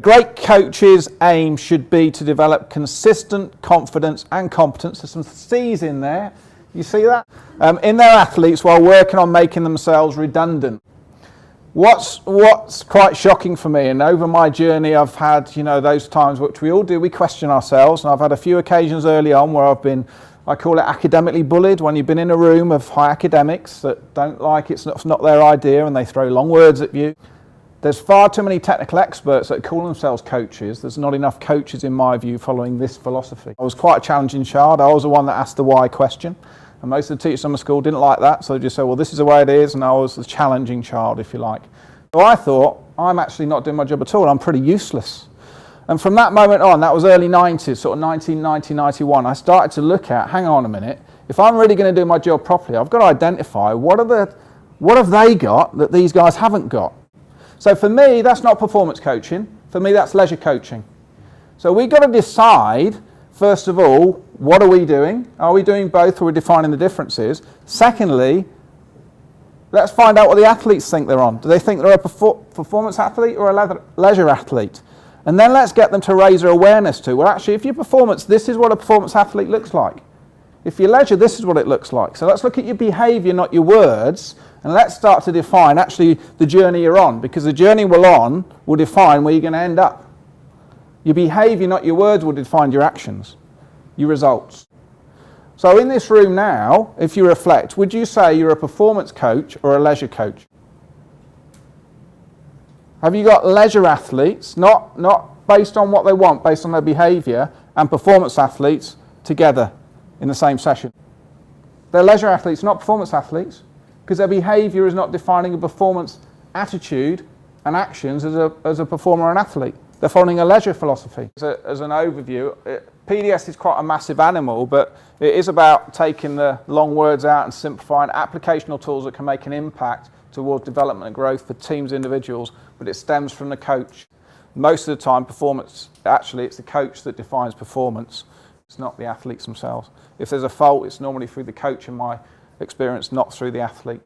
great coach's aim should be to develop consistent confidence and competence. There's some C's in there. You see that? In their athletes while working on making themselves redundant. What's quite shocking for me, and over my journey I've had, those times which we all do, we question ourselves, and I've had a few occasions early on where I've been, I call it academically bullied, when you've been in a room of high academics that don't like it's not their idea and they throw long words at you. There's far too many technical experts that call themselves coaches. There's not enough coaches, in my view, following this philosophy. I was quite a challenging child. I was the one that asked the why question. And most of the teachers in my school didn't like that. So they just said, well, this is the way it is. And I was the challenging child, if you like. So I thought, I'm actually not doing my job at all. I'm pretty useless. And from that moment on, that was early 90s, sort of 1990, 91, I started to look at, hang on a minute, if I'm really going to do my job properly, I've got to identify what have they got that these guys haven't got. So for me, that's not performance coaching. For me, that's leisure coaching. So we've got to decide, first of all, what are we doing? Are we doing both, or are we defining the differences? Secondly, let's find out what the athletes think they're on. Do they think they're a performance athlete or a leisure athlete? And then let's get them to raise their awareness to, well, actually, if you're performance, this is what a performance athlete looks like. If you're leisure, this is what it looks like. So let's look at your behaviour, not your words, and let's start to define actually the journey you're on, because the journey we're on will define where you're going to end up. Your behaviour, not your words, will define your actions, your results. So in this room now, if you reflect, would you say you're a performance coach or a leisure coach? Have you got leisure athletes, not based on what they want, based on their behaviour, and performance athletes together in the same session? They're leisure athletes, not performance athletes, because their behaviour is not defining a performance attitude and actions as a performer or an athlete. They're following a leisure philosophy. As an overview, PDS is quite a massive animal, but it is about taking the long words out and simplifying applicational tools that can make an impact towards development and growth for teams, individuals, but it stems from the coach. Most of the time, performance, actually, it's the coach that defines performance. It's not the athletes themselves. If there's a fault, it's normally through the coach, in my experience, not through the athlete.